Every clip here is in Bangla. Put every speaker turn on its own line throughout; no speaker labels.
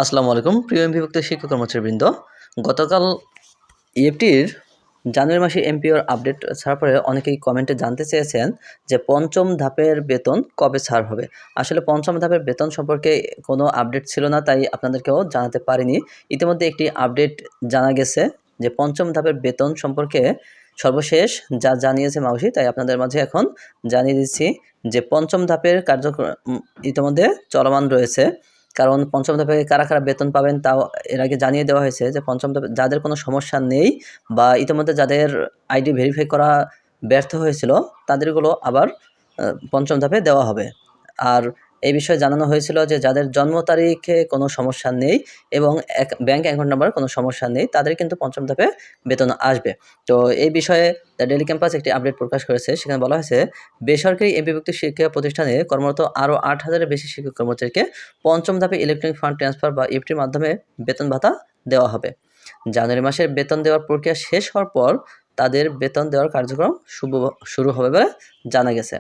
আসসালামু আলাইকুম প্রিয় এমপিভুক্ত শিক্ষক কর্মচারীবৃন্দ। গতকাল ইএফটির জানুয়ারি মাসে এমপিওর আপডেট ছাড়ার পরে অনেকেই কমেন্টে জানতে চেয়েছেন যে পঞ্চম ধাপের বেতন কবে ছাড় হবে। আসলে পঞ্চম ধাপের বেতন সম্পর্কে কোনো আপডেট ছিল না, তাই আপনাদেরকেও জানাতে পারিনি। ইতিমধ্যে একটি আপডেট জানা গেছে যে পঞ্চম ধাপের বেতন সম্পর্কে সর্বশেষ যা জানিয়েছে মাউসি, তাই আপনাদের মাঝে এখন জানিয়ে দিচ্ছি যে পঞ্চম ধাপের কার্যক্রম ইতিমধ্যে চলমান রয়েছে। কারণ পঞ্চম ধাপে কারা কারা বেতন পাবেন তাও এর আগে জানিয়ে দেওয়া হয়েছে যে পঞ্চম ধাপে যাদের কোনো সমস্যা নেই বা ইতিমধ্যে যাদের আইডি ভেরিফাই করা ব্যর্থ হয়েছিল তাদেরগুলো আবার পঞ্চম ধাপে দেওয়া হবে। আর এই বিষয়ে জানানো হয়েছিল যে যাদের জন্ম তারিখে কোনো সমস্যা নেই এবং ব্যাংক অ্যাকাউন্ট নাম্বার কোনো সমস্যা নেই তাদের কিন্তু পঞ্চম ধাপে বেতন আসবে। তো এই বিষয়ে দ্য ডেইলি ক্যাম্পাস একটি আপডেট প্রকাশ করেছে। সেখানে বলা হয়েছে বেসরকারি এমপিভুক্ত শিক্ষা প্রতিষ্ঠানে কর্মরত আরও ৮,০০০-এর বেশি শিক্ষক কর্মচারীকে পঞ্চম ধাপে ইলেকট্রনিক ফান্ড ট্রান্সফার বা ইএফটির মাধ্যমে বেতন ভাতা দেওয়া হবে। জানুয়ারি মাসের বেতন দেওয়ার প্রক্রিয়া শেষ হওয়ার পর তাদের বেতন দেওয়ার কার্যক্রম শুরু হবে বলে জানা গেছে।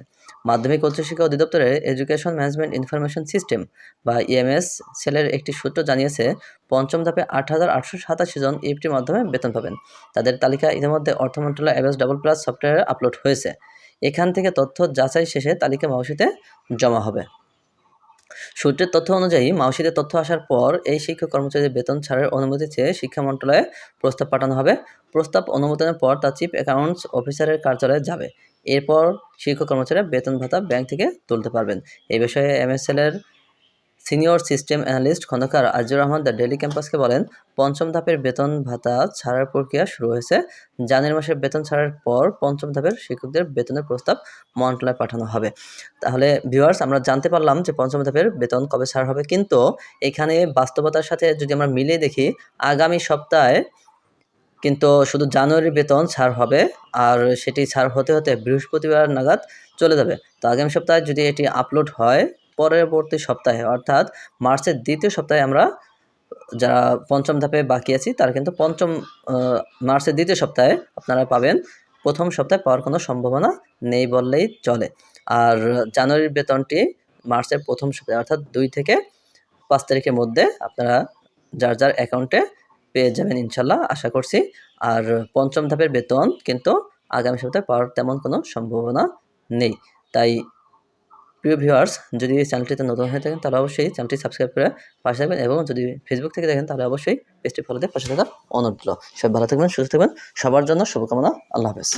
মাধ্যমিক উচ্চশিক্ষা অধিদপ্তরের এডুকেশন ম্যানেজমেন্ট ইনফরমেশন সিস্টেম বা ইএমএস সেলের একটি সূত্র জানিয়েছে পঞ্চম ধাপে ৮,৮৮৭ জন ইএফটির মাধ্যমে বেতন পাবেন। তাদের তালিকা ইতিমধ্যে অর্থ মন্ত্রণালয় ABS++ সফটওয়্যারে আপলোড হয়েছে। এখান থেকে তথ্য যাচাই শেষে তালিকা মাউসিতে জমা হবে। সূত্রের তথ্য অনুযায়ী মাউসিতে তথ্য আসার পর এই শিক্ষক কর্মচারীদের বেতন ছাড়ের অনুমতি চেয়ে শিক্ষা মন্ত্রণালয়ে প্রস্তাব পাঠানো হবে। প্রস্তাব অনুমোদনের পর তা চিফ অ্যাকাউন্টস অফিসারের কার্যালয়ে যাবে। এরপর শিক্ষক কর্মচারীরা বেতন ভাতা ব্যাংক থেকে তুলতে পারবেন। এই বিষয়ে এমএসএলের senior system analyst Khandakar Azizur Rahman the daily ক্যাম্পাসকে বলেন, পঞ্চম ধাপের বেতন ভাতা ছাড়ার প্রক্রিয়া শুরু হয়েছে। জানুয়ারি মাসের বেতন ছাড়ার পর পঞ্চম ধাপের শিক্ষকদের বেতনের প্রস্তাব মন্ত্রণালয়ে পাঠানো হবে। তাহলে ভিউয়ার্স, আমরা জানতে পারলাম যে পঞ্চম ধাপের বেতন কবে ছাড় হবে, কিন্তু এখানে বাস্তবতার সাথে যদি আমরা মিলিয়ে দেখি আগামী সপ্তাহে কিন্তু শুধু জানুয়ারির বেতন ছাড় হবে, আর সেটি ছাড় হতে হতে বৃহস্পতিবার নাগাদ চলে যাবে। তো আগামী সপ্তাহে যদি এটি আপলোড হয়, পরবর্তী সপ্তাহে অর্থাৎ মার্চের দ্বিতীয় সপ্তাহে আমরা যারা পঞ্চম ধাপে বাকি আছি তারা কিন্তু মার্চের দ্বিতীয় সপ্তাহে আপনারা পাবেন। প্রথম সপ্তাহে পাওয়ার কোনো সম্ভাবনা নেই বললেই চলে। আর জানুয়ারির বেতনটি মার্চের প্রথম সপ্তাহে অর্থাৎ 2 থেকে 5 তারিখের মধ্যে আপনারা যার যার অ্যাকাউন্টে পেয়ে যাবেন ইনশাল্লাহ, আশা করছি। আর পঞ্চম ধাপের বেতন কিন্তু আগামী সপ্তাহে পাওয়ার তেমন কোনো সম্ভাবনা নেই। তাই প্রিয় ভিউয়ার্স, যদি চ্যানেলটিতে নতুন হয়ে থাকেন তাহলে অবশ্যই চ্যানেলটি সাবস্ক্রাইব করে পাশে থাকবেন, এবং যদি ফেসবুক থেকে দেখেন তাহলে অবশ্যই পেজটি ফলো দিয়ে পাশে থাকার অনুরোধ রইল। সবাই ভালো থাকবেন, সুস্থ থাকবেন, সবার জন্য শুভকামনা। আল্লাহ হাফেজ।